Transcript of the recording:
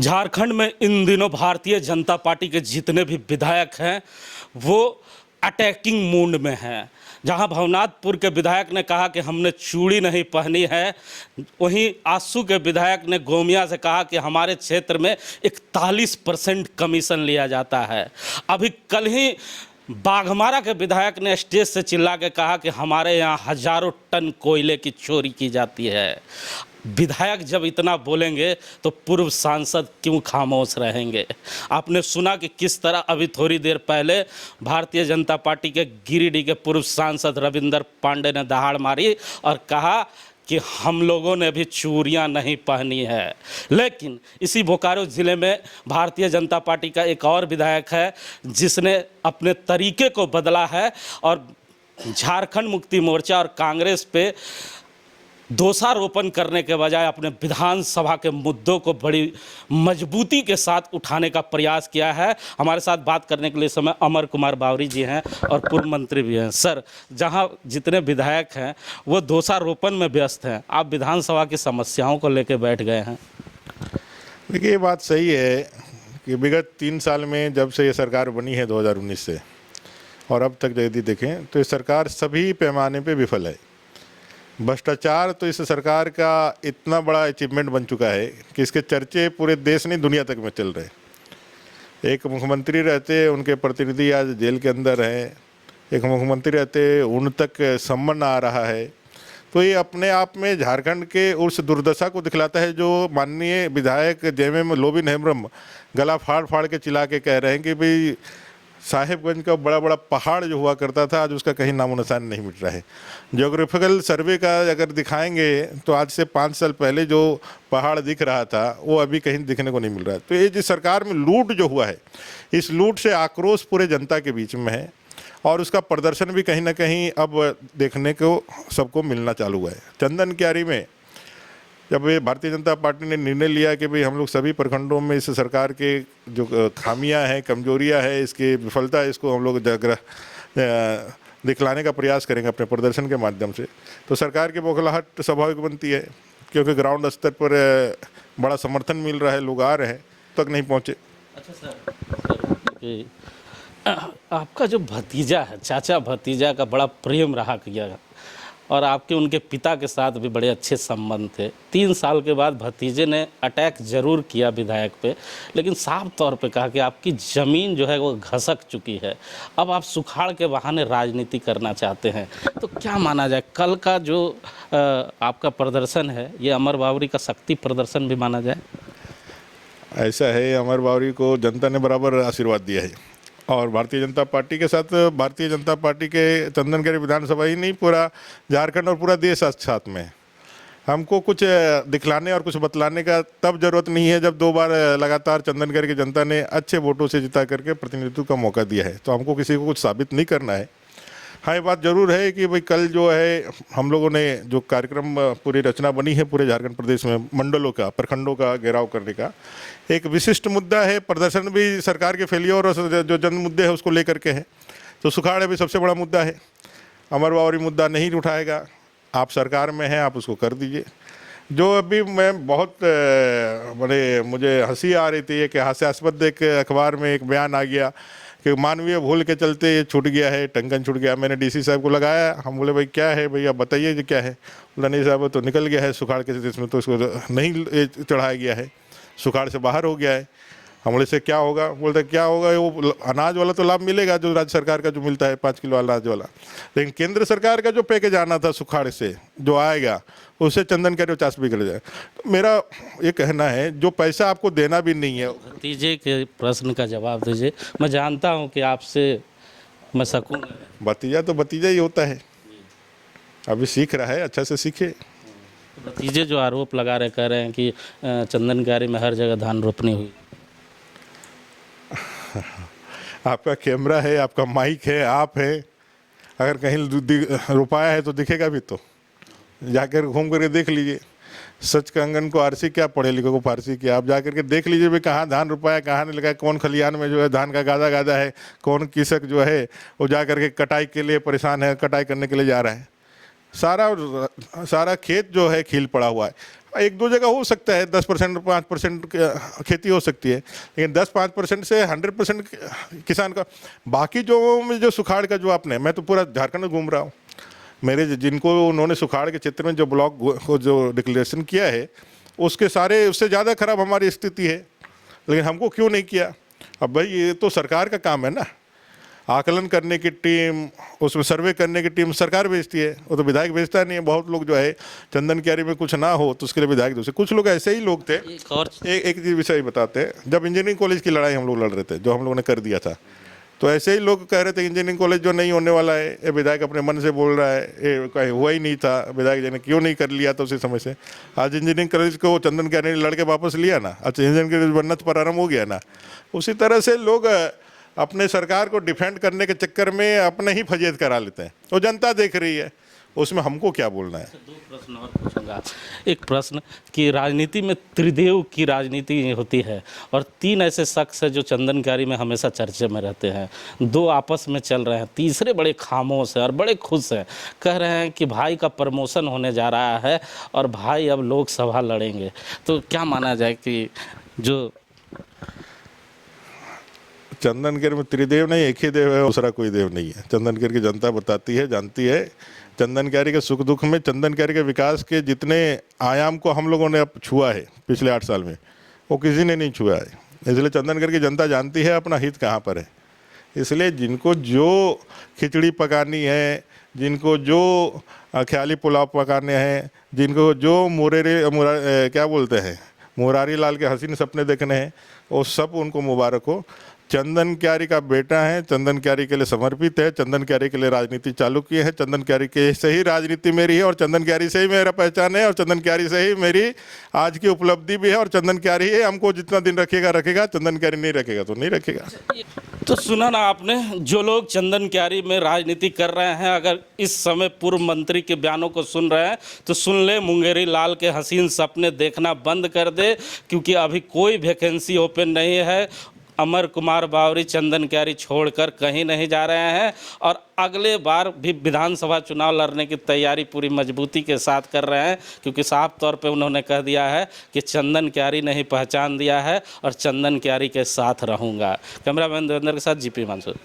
झारखंड में इन दिनों भारतीय जनता पार्टी के जितने भी विधायक हैं वो अटैकिंग मूड में हैं। जहां भवनाथपुर के विधायक ने कहा कि हमने चूड़ी नहीं पहनी है, वहीं आसू के विधायक ने गोमिया से कहा कि हमारे क्षेत्र में 41% कमीशन लिया जाता है। अभी कल ही बाघमारा के विधायक ने स्टेज से चिल्ला के कहा कि हमारे यहाँ हजारों टन कोयले की चोरी की जाती है। विधायक जब इतना बोलेंगे तो पूर्व सांसद क्यों खामोश रहेंगे? आपने सुना कि किस तरह अभी थोड़ी देर पहले भारतीय जनता पार्टी के गिरिडीह के पूर्व सांसद रविंदर पांडे ने दहाड़ मारी और कहा कि हम लोगों ने भी चूड़ियां नहीं पहनी है। लेकिन इसी बोकारो ज़िले में भारतीय जनता पार्टी का एक और विधायक है जिसने अपने तरीके को बदला है और झारखंड मुक्ति मोर्चा और कांग्रेस पे दोषारोपण करने के बजाय अपने विधानसभा के मुद्दों को बड़ी मजबूती के साथ उठाने का प्रयास किया है। हमारे साथ बात करने के लिए समय अमर कुमार बावरी जी हैं और पूर्व मंत्री भी हैं। सर, जहां जितने विधायक हैं वो दोषारोपण में व्यस्त हैं, आप विधानसभा की समस्याओं को लेकर बैठ गए हैं। देखिए, ये बात सही है कि विगत 3 साल में जब से ये सरकार बनी है 2019 से और अब तक यदि देखें तो ये सरकार सभी पैमाने पे विफल है। भ्रष्टाचार तो इस सरकार का इतना बड़ा अचीवमेंट बन चुका है कि इसके चर्चे पूरे देश नहीं दुनिया तक में चल रहे। एक मुख्यमंत्री रहते, उनके प्रतिनिधि आज जेल के अंदर हैं। एक मुख्यमंत्री रहते, उन तक सम्मान आ रहा है। तो ये अपने आप में झारखंड के उस दुर्दशा को दिखलाता है जो माननीय विधायक जेएमएम लोबिन हेम्ब्रम गला फाड़ फाड़ के चिल्ला के कह रहे हैं कि भाई साहेबगंज का बड़ा बड़ा पहाड़ जो हुआ करता था आज उसका कहीं नामो निशान नहीं मिट रहा है। ज्योग्राफिकल सर्वे का अगर दिखाएंगे तो आज से 5 साल पहले जो पहाड़ दिख रहा था वो अभी कहीं दिखने को नहीं मिल रहा है। तो ये जो सरकार में लूट जो हुआ है, इस लूट से आक्रोश पूरे जनता के बीच में है और उसका प्रदर्शन भी कहीं ना कहीं अब देखने को सबको मिलना चालू हुआ है। चंदन क्यारी में जब ये भारतीय जनता पार्टी ने निर्णय लिया कि भाई हम लोग सभी प्रखंडों में इस सरकार के जो खामियां हैं, कमजोरियां हैं, इसकी विफलता है, इसको हम लोग दिखलाने का प्रयास करेंगे अपने प्रदर्शन के माध्यम से, तो सरकार की बौखलाहट स्वाभाविक बनती है क्योंकि ग्राउंड स्तर पर बड़ा समर्थन मिल रहा है, लोग आ रहे हैं, तक नहीं पहुँचे। अच्छा सर, आपका जो भतीजा है, चाचा भतीजा का बड़ा प्रेम रहा किया और आपके उनके पिता के साथ भी बड़े अच्छे संबंध थे। 3 साल के बाद भतीजे ने अटैक जरूर किया विधायक पे, लेकिन साफ तौर पे कहा कि आपकी ज़मीन जो है वो घसक चुकी है, अब आप सुखाड़ के बहाने राजनीति करना चाहते हैं। तो क्या माना जाए, कल का जो आपका प्रदर्शन है ये अमर बावरी का शक्ति प्रदर्शन भी माना जाए? ऐसा है, अमर बावरी को जनता ने बराबर आशीर्वाद दिया है और भारतीय जनता पार्टी के साथ भारतीय जनता पार्टी के चंदनगढ़ विधानसभा ही नहीं, पूरा झारखंड और पूरा देश साथ में। हमको कुछ दिखलाने और कुछ बतलाने का तब जरूरत नहीं है जब 2 बार लगातार चंदनगढ़ की जनता ने अच्छे वोटों से जिता करके प्रतिनिधित्व का मौका दिया है। तो हमको किसी को कुछ साबित नहीं करना है। हाँ, ये बात जरूर है कि भाई कल जो है हम लोगों ने जो कार्यक्रम पूरी रचना बनी है पूरे झारखंड प्रदेश में मंडलों का, प्रखंडों का घेराव करने का, एक विशिष्ट मुद्दा है। प्रदर्शन भी सरकार के फेलियर और जो जन मुद्दे हैं उसको लेकर के है। तो सुखाड़ भी सबसे बड़ा मुद्दा है। अमर बावरी मुद्दा नहीं उठाएगा, आप सरकार में हैं, आप उसको कर दीजिए। जो अभी मैं बहुत मुझे हंसी आ रही थी कि हास्यास्पद एक अखबार में एक बयान आ गया कि मानवीय भूल के चलते ये छूट गया है, टंकन छूट गया। मैंने डीसी साहब को लगाया, हम बोले भाई क्या है भैया बताइए जी क्या है। बोला नहीं साहब तो निकल गया है सुखाड़ के इसमें, तो इसको नहीं चढ़ाया गया है, सुखाड़ से बाहर हो गया है। हम बोले से क्या होगा? बोलते क्या होगा, वो अनाज वाला तो लाभ मिलेगा जो राज्य सरकार का जो मिलता है 5 किलो अनाज वाला, लेकिन केंद्र सरकार का जो पैकेज आना था सुखाड़ से जो आएगा उससे चंदन का 50 भी कर जाए। तो मेरा ये कहना है जो पैसा आपको देना भी नहीं है। भतीजे के प्रश्न का जवाब दीजिए। मैं जानता हूँ कि आपसे मैं सकूँगा। भतीजा तो भतीजा ही होता है, अभी सीख रहा है, अच्छा से सीखे। भतीजे जो आरोप लगा रहे, कह रहे हैं कि चंदनकारी में हर जगह धान रोपनी हुई। आपका कैमरा है, आपका माइक है, आप है, अगर कहीं रुपाया है तो दिखेगा भी। तो जाकर घूम करके देख लीजिए। सच कंगन को आरसी क्या, पढ़े लिखे को फारसी क्या, आप जाकर के देख लीजिए भाई कहाँ धान रुपाया, कहाँ नहीं लगा, कौन खलियान में जो है धान का गादा गादा है, कौन कृषक जो है वो जाकर के कटाई के लिए परेशान है, कटाई करने के लिए जा रहा है। सारा खेत जो है खील पड़ा हुआ है। एक दो जगह हो सकता है 10% 5% खेती हो सकती है, लेकिन 10-5% से 100% किसान का। बाकी जो सुखाड़ का जो आपने, मैं तो पूरा झारखंड में घूम रहा हूँ, मेरे जिनको उन्होंने सुखाड़ के क्षेत्र में जो ब्लॉक को जो डिक्लेरेशन किया है उसके सारे उससे ज़्यादा खराब हमारी स्थिति है, लेकिन हमको क्यों नहीं किया। अब भाई ये तो सरकार का काम है ना, आकलन करने की टीम, उसमें सर्वे करने की टीम सरकार भेजती है, वो तो विधायक भेजता नहीं है। बहुत लोग जो है चंदन क्यारी में कुछ ना हो तो उसके लिए विधायक दूसरे, कुछ लोग ऐसे ही लोग थे। एक चीज़ विषय बताते हैं, जब इंजीनियरिंग कॉलेज की लड़ाई हम लोग लड़ रहे थे, जो हम लोगों ने कर दिया था, तो ऐसे ही लोग कह रहे थे इंजीनियरिंग कॉलेज जो नहीं होने वाला है, ये विधायक अपने मन से बोल रहा है, ये कहीं हुआ ही नहीं था, विधायक जी ने क्यों नहीं कर लिया था उसी समय से। आज इंजीनियरिंग कॉलेज को चंदन क्यारी ने लड़के वापस लिया ना, अच्छा इंजीनियरिंग कॉलेज बनना तो प्रारंभ हो गया ना। उसी तरह से लोग अपने सरकार को डिफेंड करने के चक्कर में अपने ही फजीयत करा लेते हैं, वो जनता देख रही है, उसमें हमको क्या बोलना है। दो प्रश्न और पूछूंगा। एक प्रश्न कि राजनीति में त्रिदेव की राजनीति होती है और तीन ऐसे शख्स हैं जो चंदन क्यारी में हमेशा चर्चे में रहते हैं, दो आपस में चल रहे हैं, तीसरे बड़े खामोश हैं और बड़े खुश हैं, कह रहे हैं कि भाई का प्रमोशन होने जा रहा है और भाई अब लोकसभा लड़ेंगे। तो क्या माना जाए कि जो चंदन क्यारी में त्रिदेव नहीं, एक ही देव है, दूसरा कोई देव नहीं है। चंदन क्यारी की जनता बताती है, जानती है। चंदन क्यारी के सुख दुख में, चंदन क्यारी के विकास के जितने आयाम को हम लोगों ने अब छुआ है पिछले 8 साल में, वो किसी ने नहीं छुआ है। इसलिए चंदन क्यारी की जनता जानती है अपना हित कहाँ पर है। इसलिए जिनको जो खिचड़ी पकानी है, जिनको जो ख्याली पुलाव पकाने हैं, जिनको जो क्या बोलते हैं मुरारी लाल के हसीन सपने देखने हैं, वो सब उनको मुबारक हो। चंदन क्यारी का बेटा है, चंदन क्यारी के लिए समर्पित है, चंदन क्यारी के लिए राजनीति चालू की है, चंदन क्यारी के से ही राजनीति मेरी है और चंदन क्यारी से ही मेरा पहचान है और चंदन क्यारी से ही मेरी आज की उपलब्धि भी है। और चंदन क्यारी ही हमको जितना दिन रखेगा, चंदन क्यारी नहीं रखेगा तो नहीं रखेगा। तो सुना ना आपने, जो लोग चंदन क्यारी में राजनीति कर रहे हैं, अगर इस समय पूर्व मंत्री के बयानों को सुन रहे हैं तो सुन ले, मुंगेरी लाल के हसीन सपने देखना बंद कर दे, क्योंकि अभी कोई वैकेंसी ओपन नहीं है। अमर कुमार बावरी चंदन क्यारी छोड़कर कहीं नहीं जा रहे हैं और अगले बार भी विधानसभा चुनाव लड़ने की तैयारी पूरी मजबूती के साथ कर रहे हैं, क्योंकि साफ तौर पे उन्होंने कह दिया है कि चंदन क्यारी ने ही पहचान दिया है और चंदन क्यारी के साथ रहूँगा। कैमरामैन देवेंद्र के साथ जीपी मंसूर।